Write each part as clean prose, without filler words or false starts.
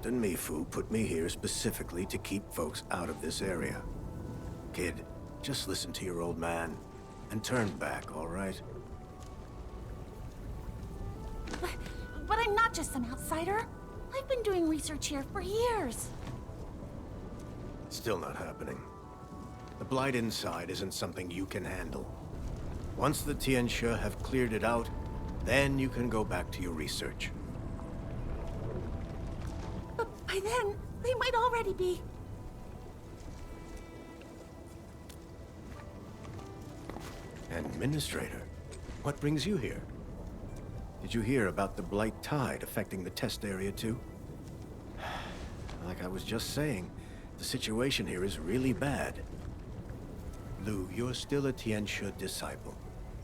Captain Mifu put me here specifically to keep folks out of this area. Kid, just listen to your old man and turn back, all right? But I'm not just some outsider. I've been doing research here for years. Still not happening. The blight inside isn't something you can handle. Once the Tianxia have cleared it out, then you can go back to your research. But by then, they might already be... Administrator, what brings you here? Did you hear about the blight tide affecting the test area too? Like I was just saying, the situation here is really bad. Lu, you're still a Tianxia disciple.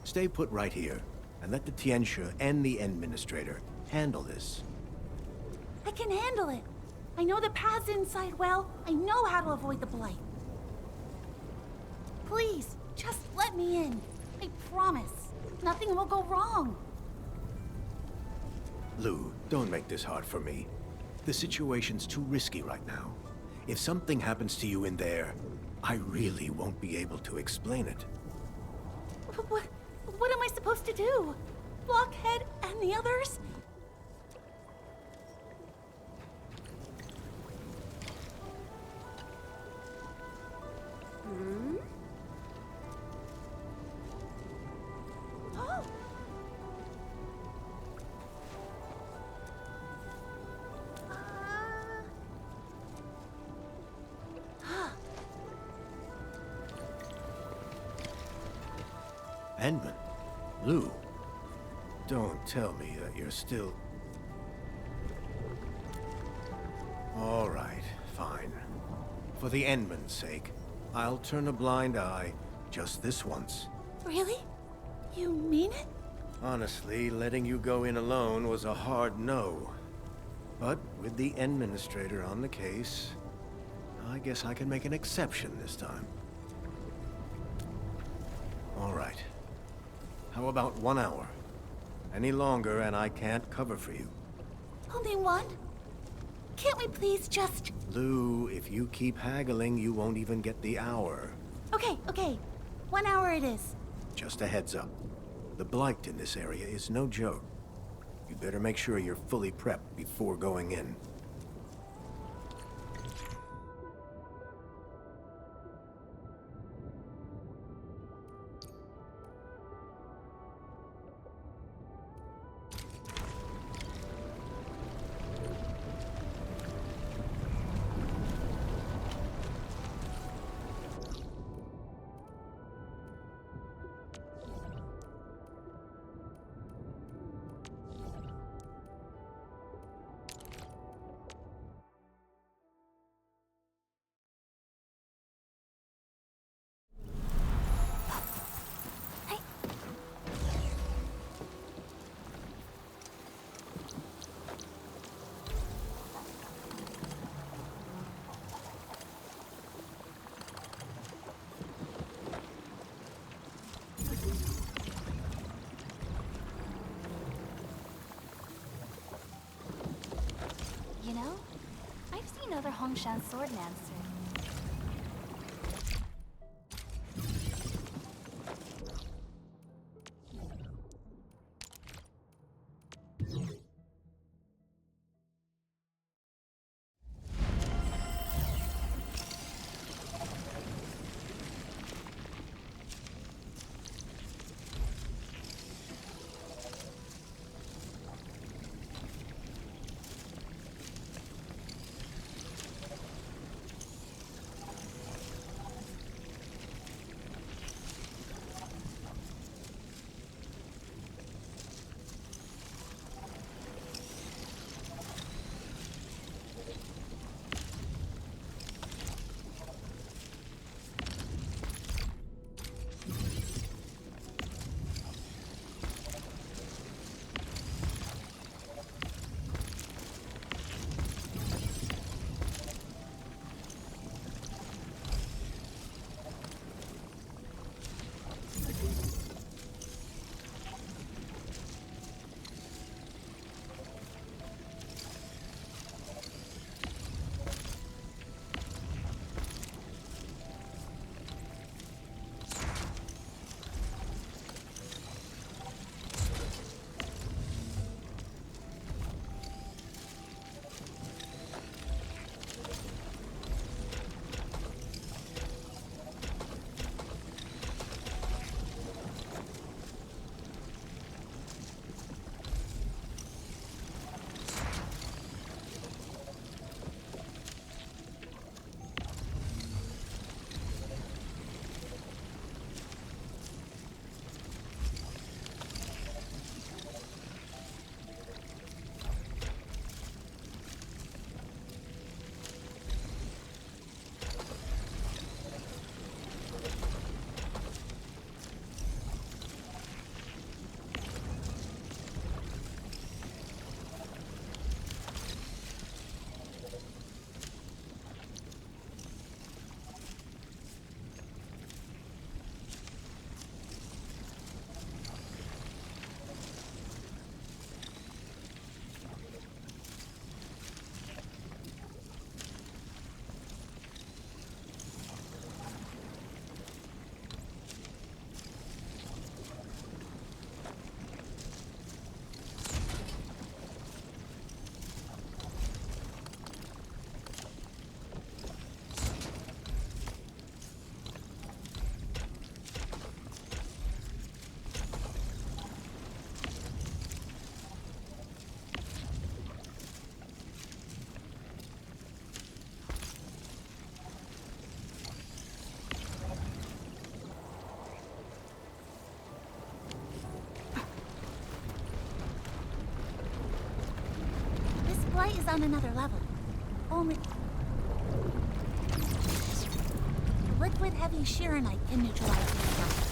Stay put right here, and let the Tianxia and the Administrator handle this. I can handle it. I know the paths inside well. I know how to avoid the blight. Please, just let me in. I promise. Nothing will go wrong. Lu, don't make this hard for me. The situation's too risky right now. If something happens to you in there, I really won't be able to explain it. What am I supposed to do? Blockhead and the others? Hmm? Oh! Endman, Lu, don't tell me that you're still... All right, fine. For the Endman's sake, I'll turn a blind eye just this once. Really? You mean it? Honestly, letting you go in alone was a hard no. But with the Administrator on the case, I guess I can make an exception this time. All right. How about 1 hour? Any longer and I can't cover for you. Only one? Can't we please just... Lu, if you keep haggling, you won't even get the hour. Okay. 1 hour it is. Just a heads up. The blight in this area is no joke. You better make sure you're fully prepped before going in. You know, I've seen other Hongshan sword dancers. blight is on another level. Only... liquid heavy Shironite can neutralize the attack.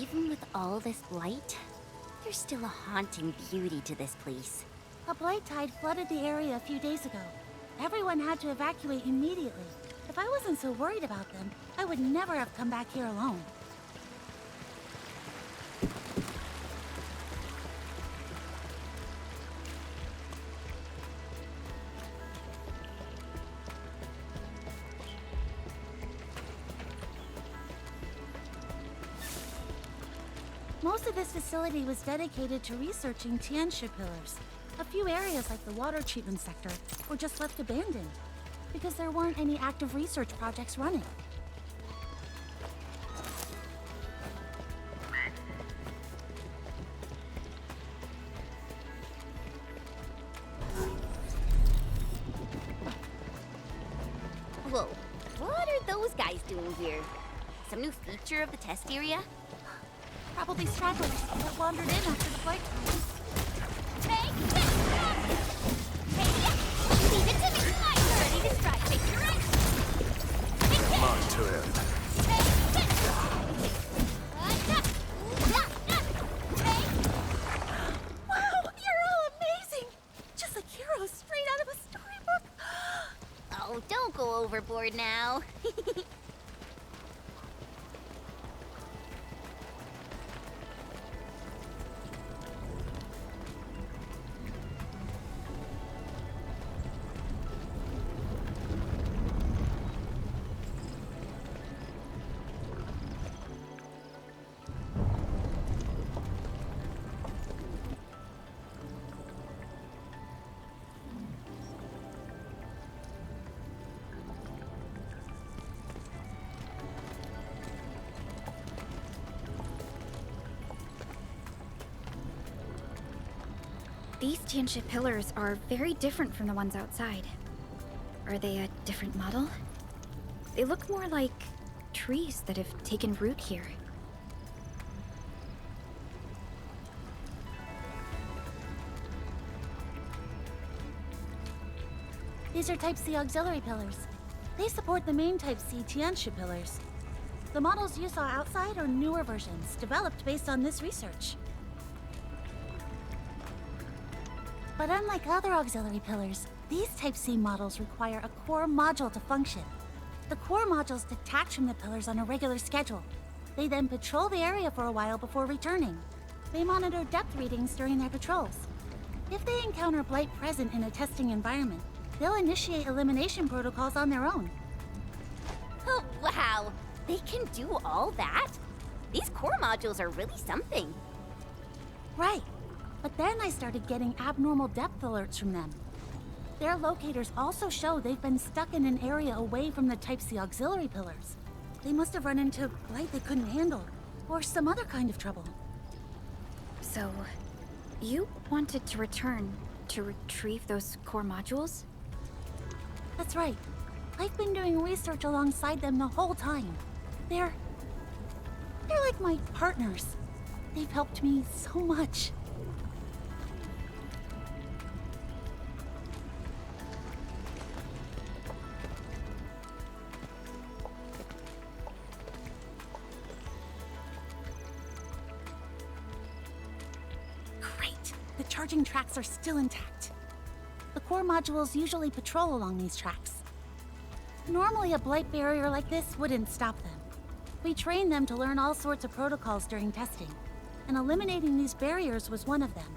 Even with all this blight, there's still a haunting beauty to this place. A blight tide flooded the area a few days ago. Everyone had to evacuate immediately. If I wasn't so worried about them, I would never have come back here alone. Most of this facility was dedicated to researching Tianxia pillars. A few areas like the water treatment sector were just left abandoned because there weren't any active research projects running. Whoa, what are those guys doing here? Some new feature of the test area? Probably stragglers that wandered in after the blight time. Hey, leave it to me! I'm ready to strike. Take your right. Come on to him. Wow, you're all amazing! Just like heroes straight out of a storybook. Oh, don't go overboard now. These Tianxia pillars are very different from the ones outside. Are they a different model? They look more like trees that have taken root here. These are Type C auxiliary pillars. They support the main Type C Tianxia pillars. The models you saw outside are newer versions, developed based on this research. But unlike other auxiliary pillars, these Type C models require a core module to function. The core modules detach from the pillars on a regular schedule. They then patrol the area for a while before returning. They monitor depth readings during their patrols. If they encounter blight present in a testing environment, they'll initiate elimination protocols on their own. Oh, wow! They can do all that? These core modules are really something. Right. But then I started getting abnormal depth alerts from them. Their locators also show they've been stuck in an area away from the Type C auxiliary pillars. They must have run into blight they couldn't handle, or some other kind of trouble. So, you wanted to return to retrieve those core modules? That's right. I've been doing research alongside them the whole time. They're like my partners. They've helped me so much. The charging tracks are still intact. The core modules usually patrol along these tracks. Normally, a blight barrier like this wouldn't stop them. We trained them to learn all sorts of protocols during testing, and eliminating these barriers was one of them.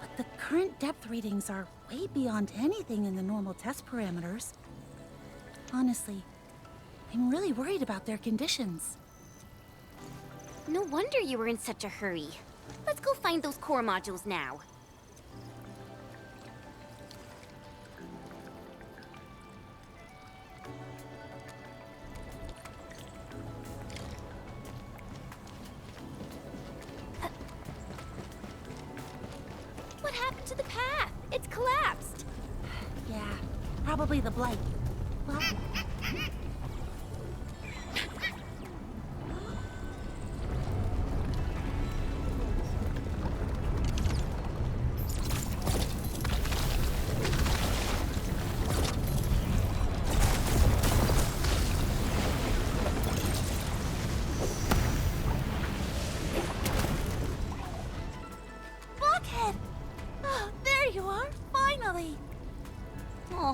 But the current depth readings are way beyond anything in the normal test parameters. Honestly, I'm really worried about their conditions. No wonder you were in such a hurry. Let's go find those core modules now. probably the Blight. Well...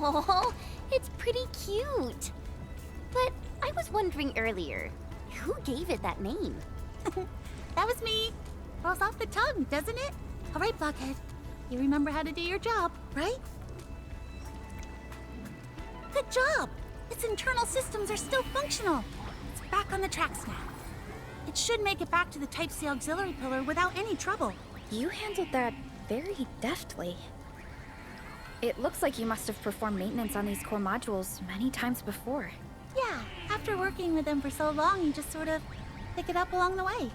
Oh, it's pretty cute. But I was wondering earlier, who gave it that name? That was me. Rolls off the tongue, doesn't it? All right, Blockhead. You remember how to do your job, right? Good job. Its internal systems are still functional. It's back on the tracks now. It should make it back to the Type C auxiliary pillar without any trouble. You handled that very deftly. It looks like you must have performed maintenance on these core modules many times before. Yeah, after working with them for so long, you just sort of pick it up along the way.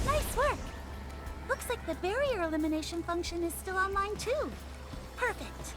Nice work! Looks like the barrier elimination function is still online too. Perfect.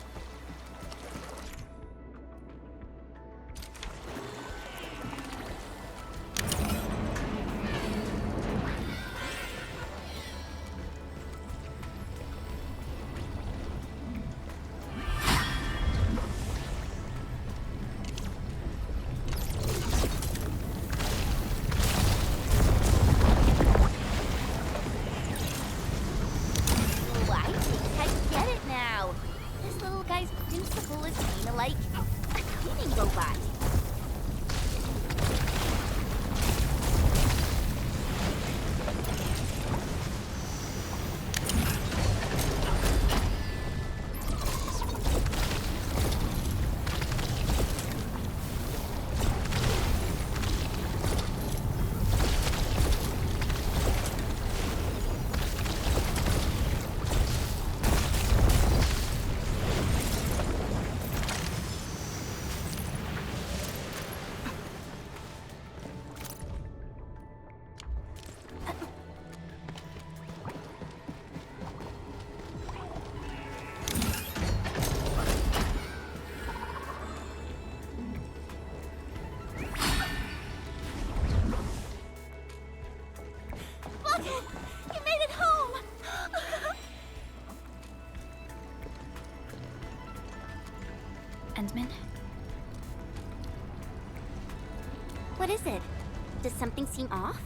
Endman? What is it? Does something seem off?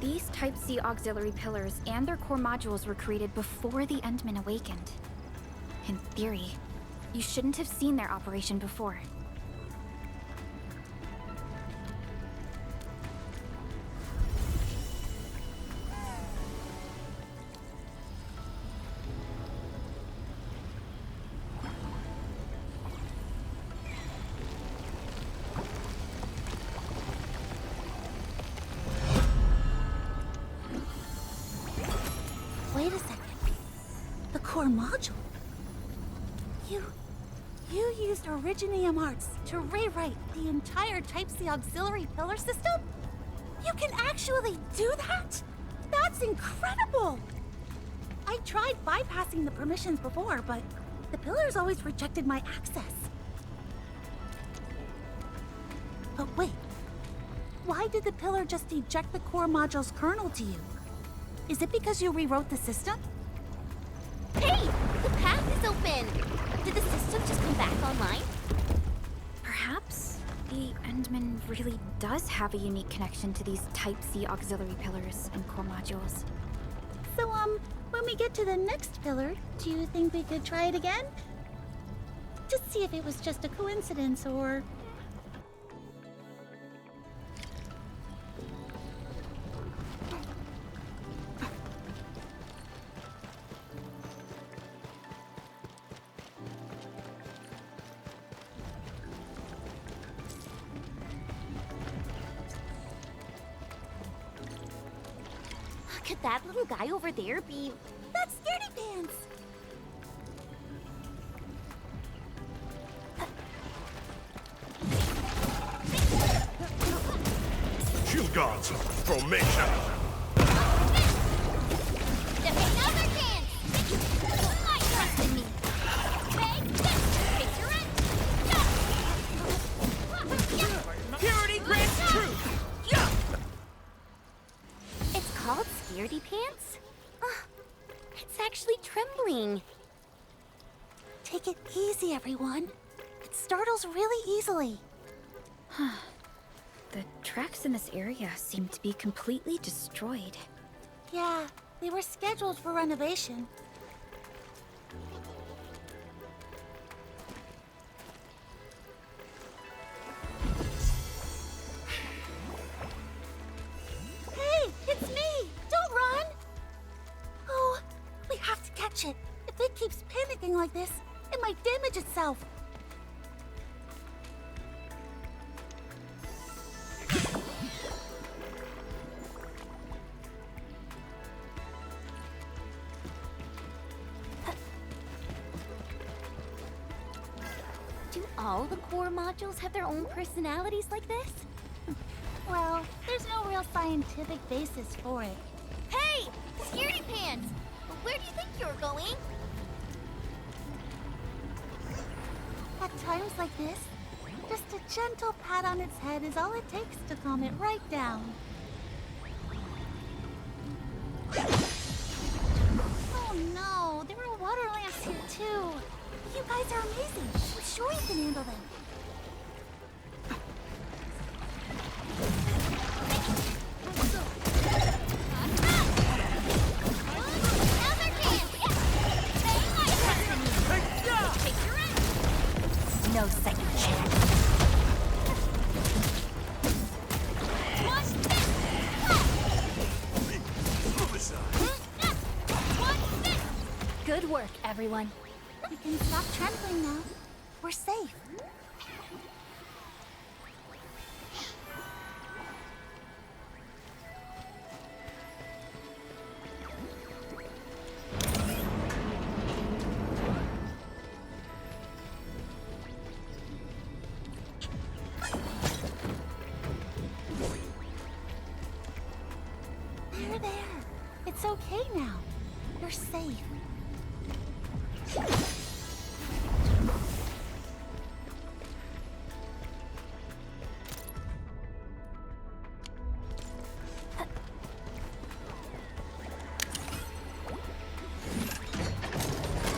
These Type C auxiliary pillars and their core modules were created before the Endman awakened. In theory, you shouldn't have seen their operation before. Wait a second. The core module. You used Originium Arts to rewrite the entire Type C auxiliary pillar system? You can actually do that? That's incredible! I tried bypassing the permissions before, but the pillars always rejected my access. But wait, why did the pillar just eject the core module's kernel to you? Is it because you rewrote the system? Hey! The path is open! Did the system just come back online? Perhaps the Endman really does have a unique connection to these Type C auxiliary pillars and core modules. So, when we get to the next pillar, do you think we could try it again? Just see if it was just a coincidence or... Could that little guy over there be... That's Scaredy Pants! Guards, formation! Another chance! You might trust in me. Take this! Take your end! Purity grants truth! Yeah! It's called Scaredy Pants? It's actually trembling. Take it easy, everyone. It startles really easily. The tracks in this area seem to be completely destroyed. Yeah, they were scheduled for renovation. Hey, it's me! Don't run! Oh, we have to catch it. If it keeps panicking like this, it might damage itself. Do all the core modules have their own personalities like this? Well, there's no real scientific basis for it. Hey! Scaredy Pants! Where do you think you're going? At times like this, just a gentle pat on its head is all it takes to calm it right down. Oh no, there are water lamps here too. You guys are amazing. I'm sure you can handle them. Another chance! They might trust in me. Take your end! No second chance. Watch this! Watch this! Good work, everyone. We can stop trembling now. We're safe. There. It's okay now. You're safe.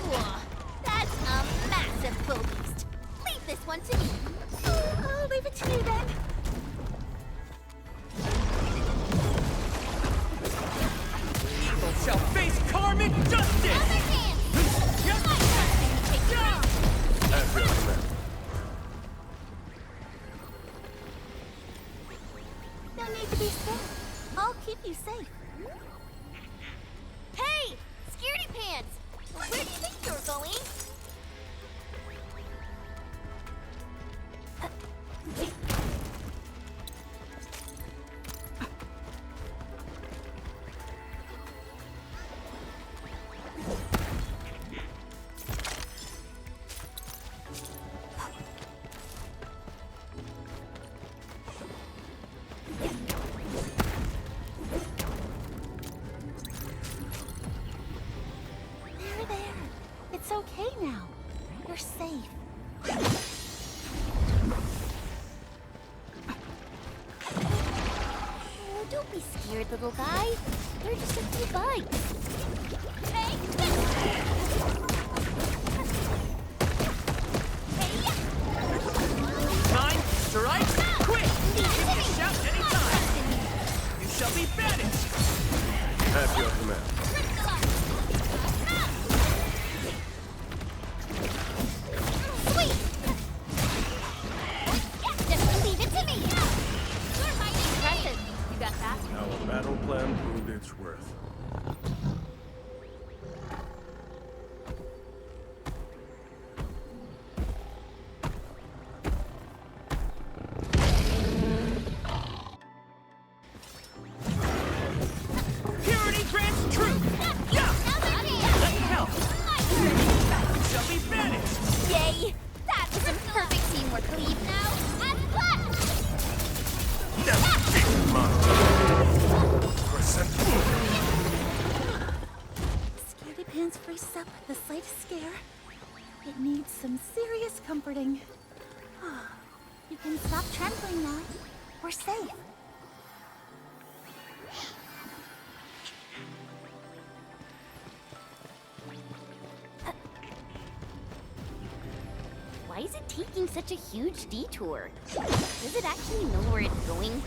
Whoa, that's a massive foe beast. Leave this one to me. I'll leave it to you then. Evil shall face karmic justice! Other hand! You might trust in me. Take your end! At your command. No need to be scared. I'll keep you safe. Hey! Scaredy Pants! Where do you think you're going? There. It's okay now. You're safe. Oh, don't be scared, little guy. They're just a few bites. Take this! Time to strike! Quick! Give me a shout anytime! You shall be banished! At your command. Sweet! Just leave it to me! You're hiding! Impressive. You got that? Our battle plan proved its worth. Pants freezes up at the slightest scare, it needs some serious comforting. You can stop trembling now. We're safe. Why is it taking such a huge detour? Does it actually know where it's going?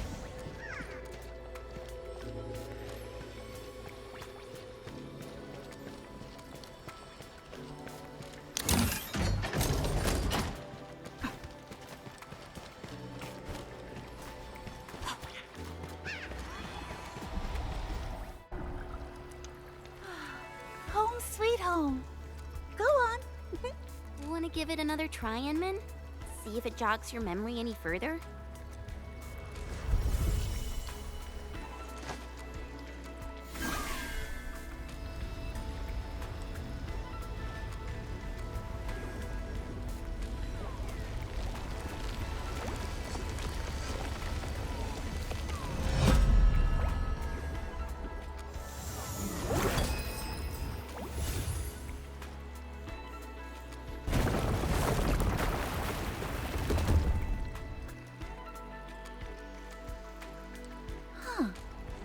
Home sweet home. Go on. Want to give it another try, Enman? See if it jogs your memory any further?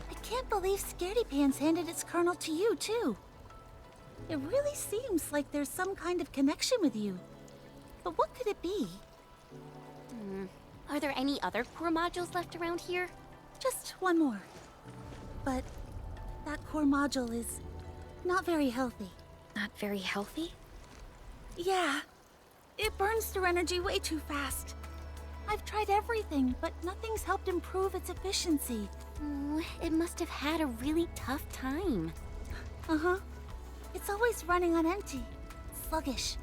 I can't believe Scaredy Pants handed its kernel to you, too. It really seems like there's some kind of connection with you. But what could it be? Are there any other core modules left around here? Just one more. But that core module is not very healthy. Not very healthy? Yeah. It burns through energy way too fast. I've tried everything, but nothing's helped improve its efficiency. Oh, it must have had a really tough time. Uh-huh. It's always running on empty. Sluggish.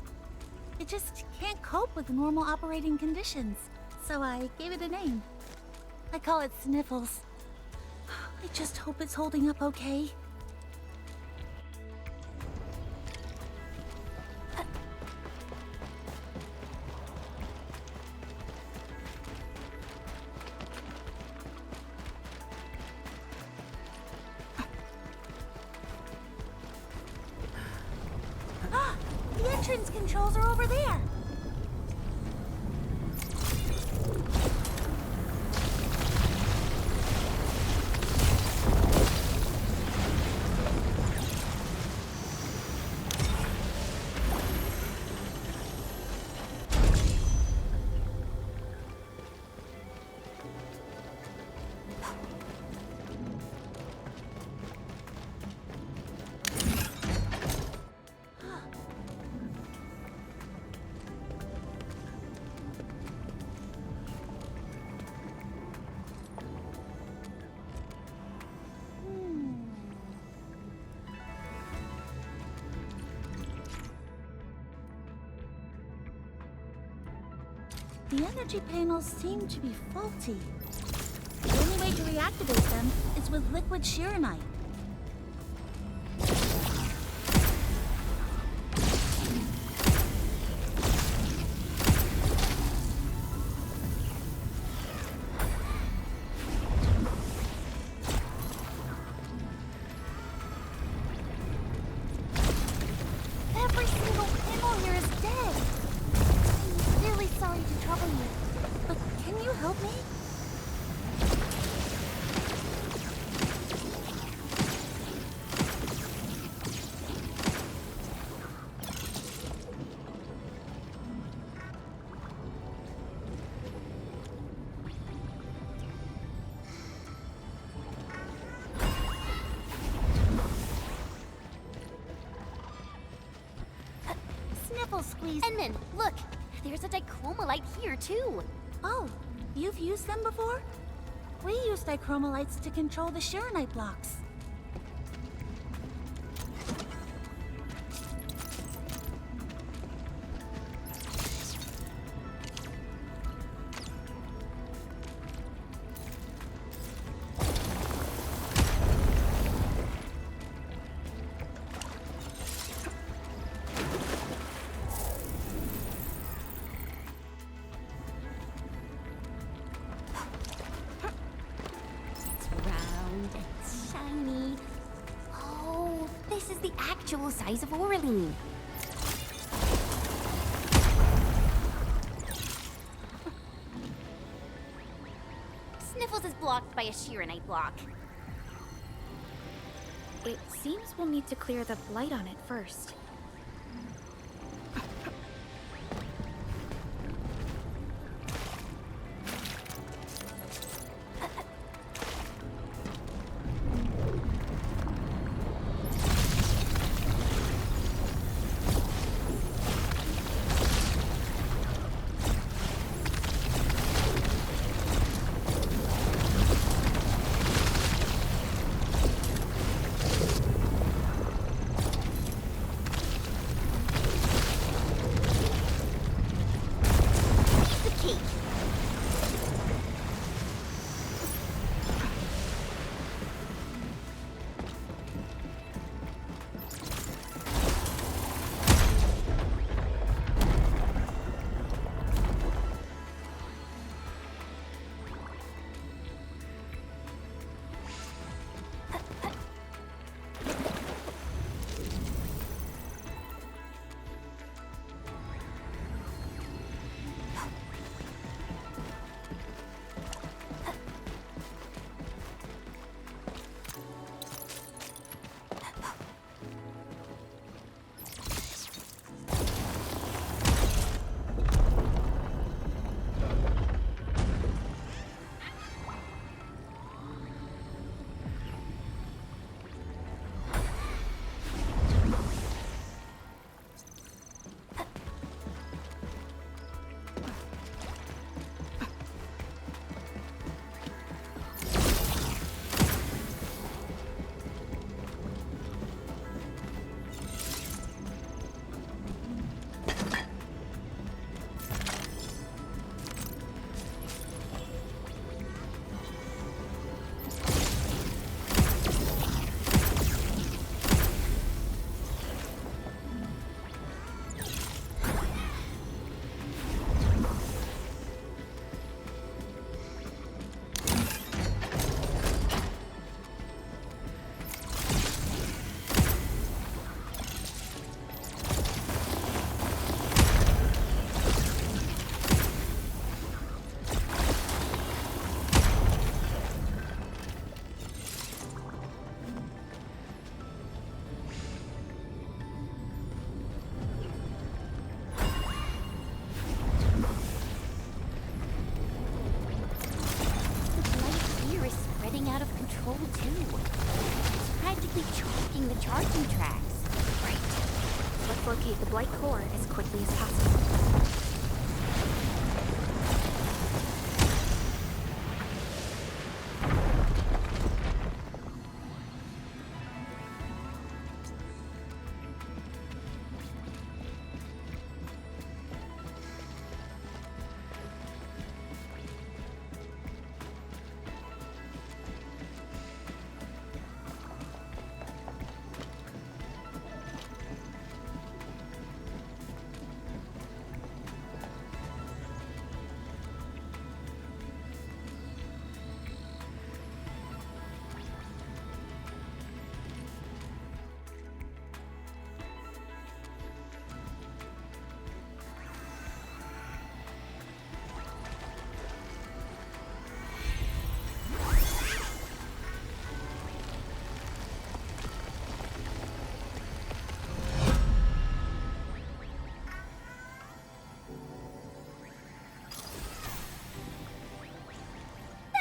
It just can't cope with normal operating conditions. So I gave it a name. I call it Sniffles. I just hope it's holding up okay. The entrance controls are over there. The energy panels seem to be faulty. The only way to reactivate them is with liquid Shironite. Every single panel here is dead. I'm really sorry to trouble you, but can you help me? Sniffle squeeze. Enman, look! There's a dichromolite here, too! Oh, you've used them before? We use dichromolites to control the Shironite blocks. It's round and shiny This is the actual size of Oraline. Sniffles is blocked by a Sheeranite block. It seems we'll need to clear the blight on it first. charging tracks. Right. Let's locate the Blight core as quickly as possible.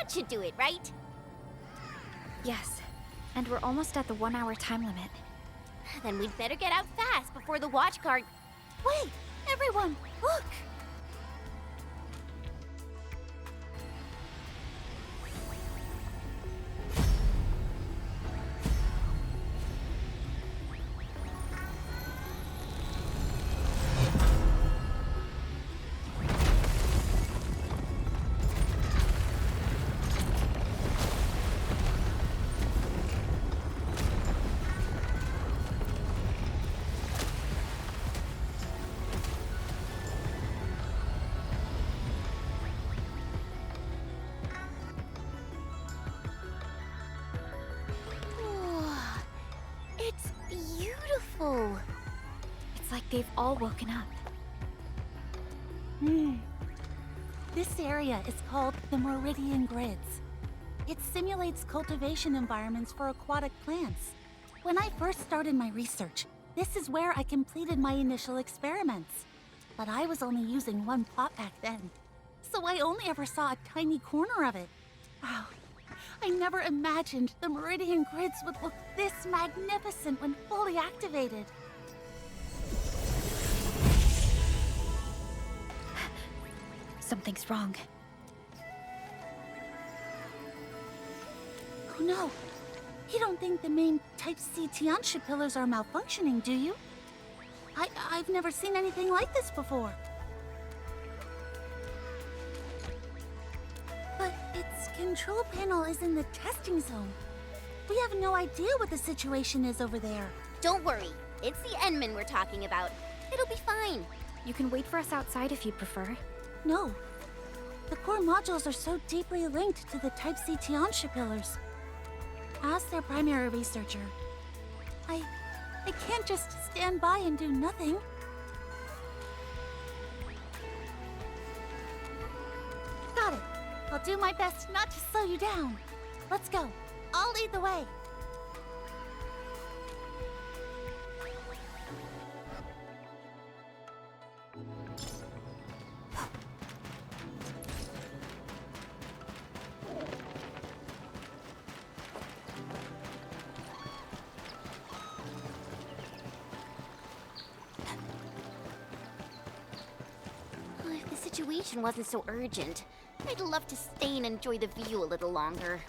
That should do it, right? Yes. And we're almost at the 1-hour time limit. Then we'd better get out fast before the watch guard... Wait! Everyone, look! beautiful. It's like they've all woken up. This area is called the Meridian Grids. It simulates cultivation environments for aquatic plants. When I first started my research, this is where I completed my initial experiments. But I was only using one plot back then, so I only ever saw a tiny corner of it. Wow, I never imagined the Meridian Grids would look this magnificent when fully activated. Something's wrong. Oh no, you don't think the main Type C Tianxia pillars are malfunctioning, do you? I've never seen anything like this before. But its control panel is in the testing zone. We have no idea what the situation is over there. Don't worry, it's the Endmen we're talking about. It'll be fine. You can wait for us outside if you prefer. No. The core modules are so deeply linked to the Type C Tianxia pillars. As their primary researcher, I can't just stand by and do nothing. Got it. I'll do my best not to slow you down. Let's go. I'll lead the way. If the situation wasn't so urgent, I'd love to stay and enjoy the view a little longer.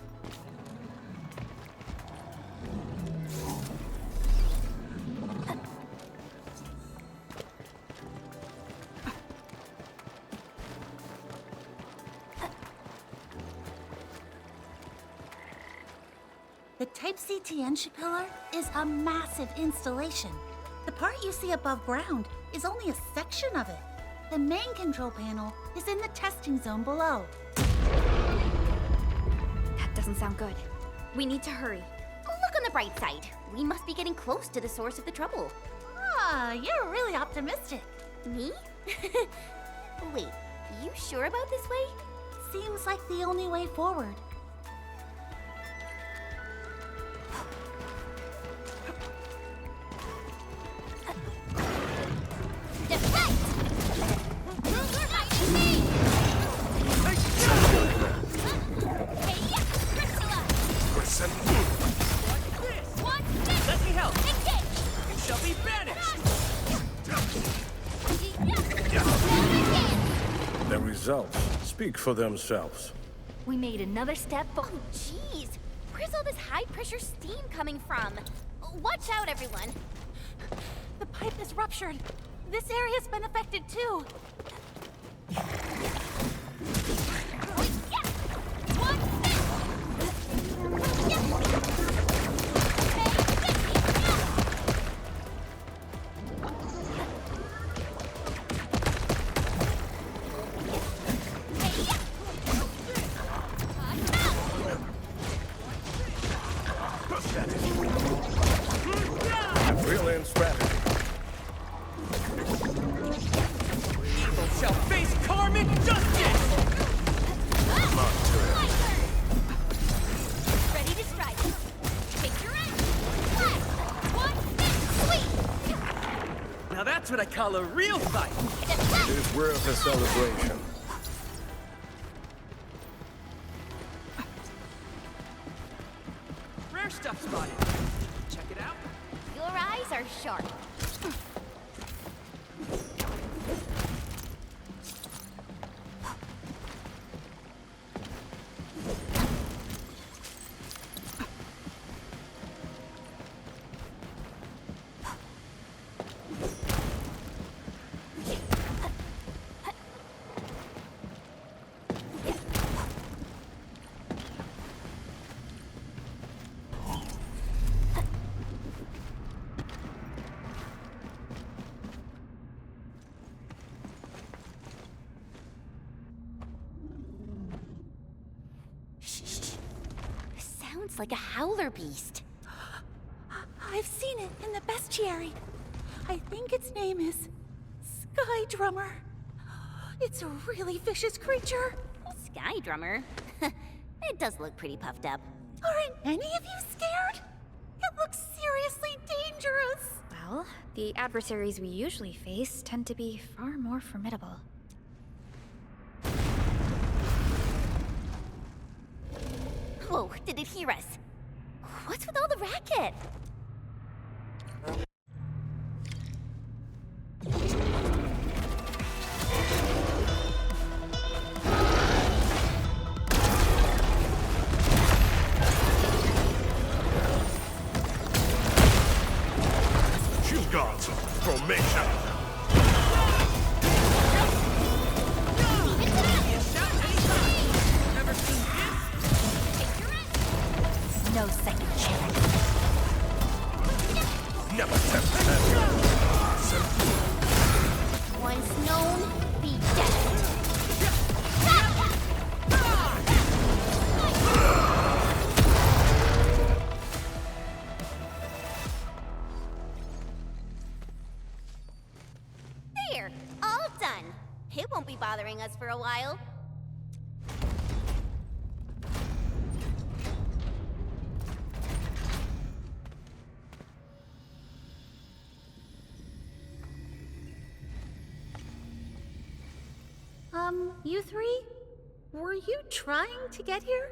The Type C Tianxia pillar is a massive installation. The part you see above ground is only a section of it. The main control panel is in the testing zone below. That doesn't sound good. We need to hurry. Look on the bright side. We must be getting close to the source of the trouble. Ah, you're really optimistic. Me? Wait, you sure about this way? Seems like the only way forward. Let me help. You shall be banished. The results speak for themselves. We made another step. Oh, jeez. Where's all this high-pressure steam coming from? Watch out, everyone. The pipe is ruptured. This area's been affected too. Brilliant strategy. Evil shall face karmic justice! Ready to strike. Take your aim. Left. 1, sweep. Now that's what I call a real fight. It is worth a celebration. Rare stuff spotted. Check it out. Your eyes are sharp. Sounds like a howler beast. I've seen it in the bestiary. I think its name is Sky Drummer. It's a really vicious creature. Sky Drummer? It does look pretty puffed up. Aren't any of you scared? It looks seriously dangerous. Well, the adversaries we usually face tend to be far more formidable. Whoa, did it hear us? What's with all the racket? Shield guards, formation. No second chance. Never tempt them. Once known, be destined. There, all done. It won't be bothering us for a while. You three? Were you trying to get here?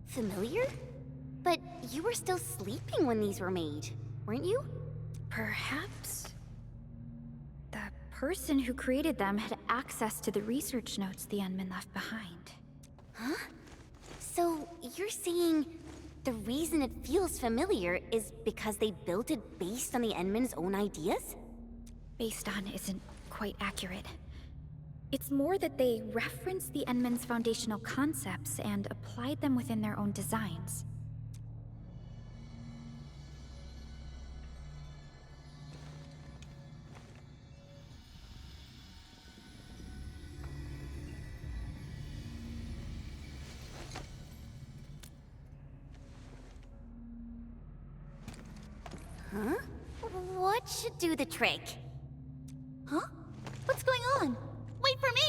Familiar? But you were still sleeping when these were made, weren't you? Perhaps the person who created them had access to the research notes the Unmen left behind. Huh? So you're saying the reason it feels familiar is because they built it based on the Endmen's own ideas? Based on isn't quite accurate. It's more that they referenced the Endmen's foundational concepts and applied them within their own designs. Huh? What should do the trick? Huh? What's going on? Wait for me!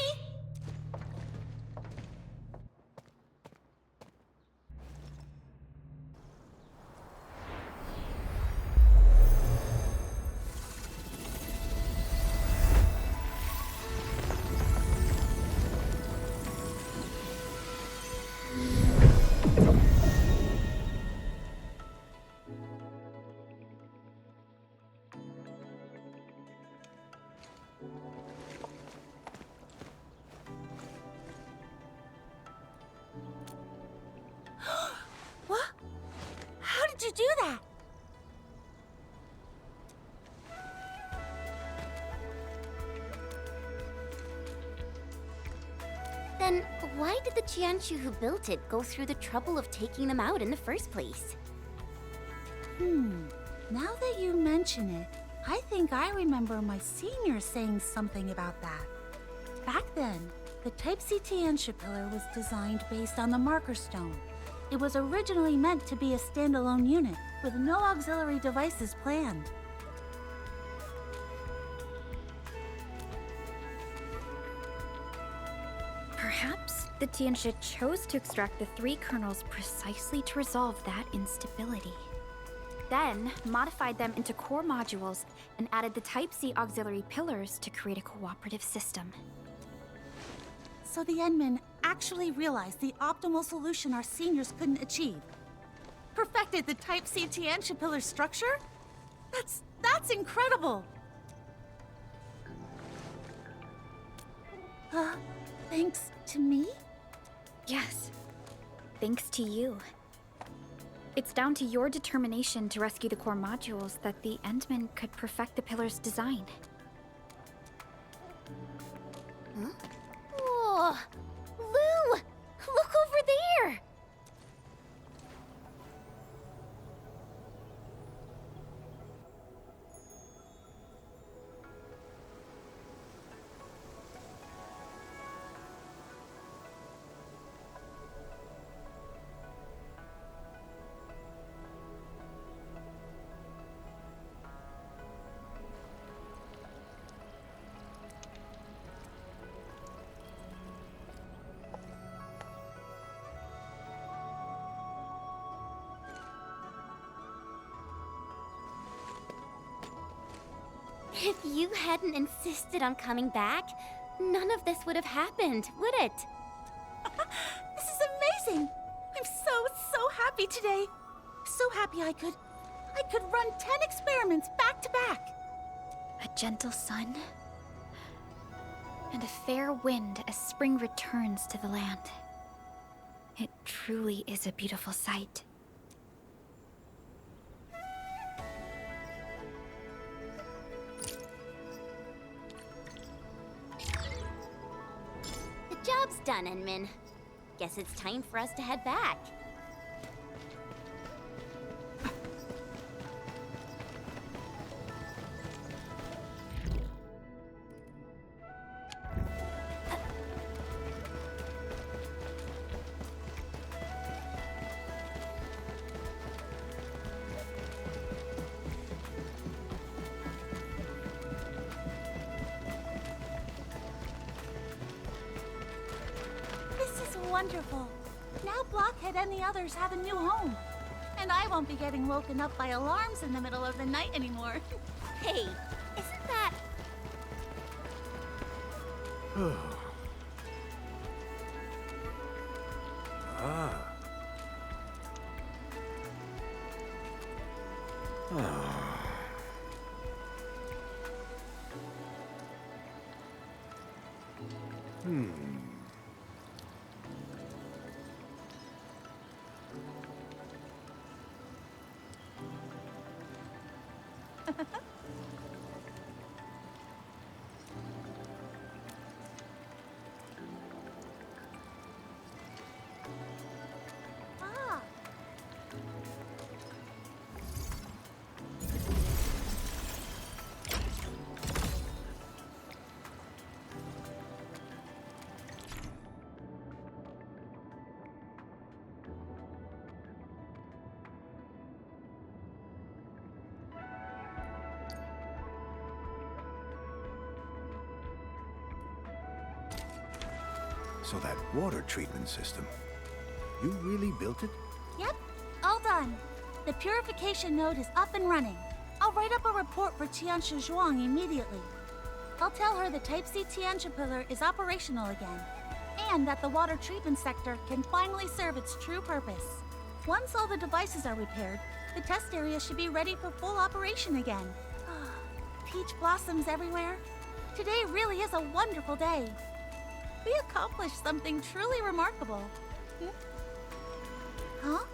What? How did you do that? Then why did the Jianshu who built it go through the trouble of taking them out in the first place? Now that you mention it, I think I remember my senior saying something about that. Back then, the Type C Tianxia pillar was designed based on the marker stone. It was originally meant to be a standalone unit, with no auxiliary devices planned. Perhaps the Tianxia chose to extract the 3 kernels precisely to resolve that instability. Then, modified them into core modules and added the Type C auxiliary pillars to create a cooperative system. So the Endmen actually realized the optimal solution our seniors couldn't achieve. Perfected the Type C Tianxia pillar structure? That's incredible! Thanks to me? Yes, thanks to you. It's down to your determination to rescue the core modules that the Endmen could perfect the pillar's design. Whoa! Lou! Look over there! If you hadn't insisted on coming back, none of this would have happened, would it? This is amazing! I'm so happy today. So happy I could run 10 experiments back to back. A gentle sun, and a fair wind as spring returns to the land. It truly is a beautiful sight. The job's done, Enmin. Guess it's time for us to head back. Wonderful. Now Blockhead and the others have a new home. And I won't be getting woken up by alarms in the middle of the night anymore. Hey, isn't that... Ah. So that water treatment system, you really built it? Yep, all done. The purification node is up and running. I'll write up a report for Tianshi Zhuang immediately. I'll tell her the Type C Tianshi pillar is operational again, and that the water treatment sector can finally serve its true purpose. Once all the devices are repaired, the test area should be ready for full operation again. Peach blossoms everywhere. Today really is a wonderful day. We accomplished something truly remarkable. Huh?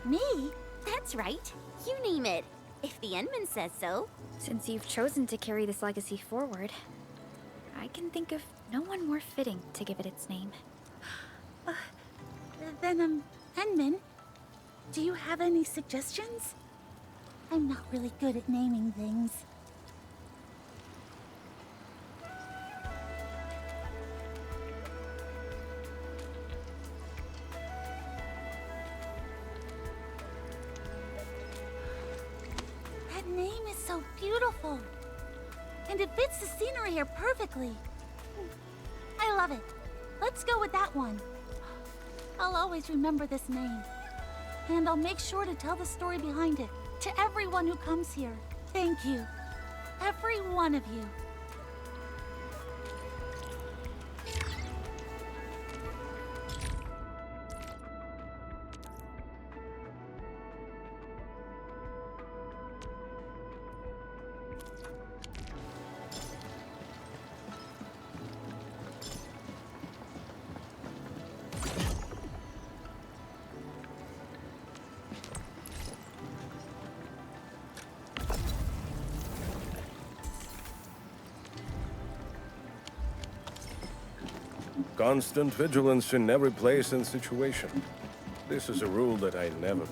Me? That's right. You name it. If the Enman says so. Since you've chosen to carry this legacy forward, I can think of no one more fitting to give it its name. Then, Enman, do you have any suggestions? I'm not really good at naming things. That name is so beautiful. And it fits the scenery here perfectly. I love it. Let's go with that one. I'll always remember this name. And I'll make sure to tell the story behind it to everyone who comes here. Thank you. Every one of you. Constant vigilance in every place and situation. This is a rule that I never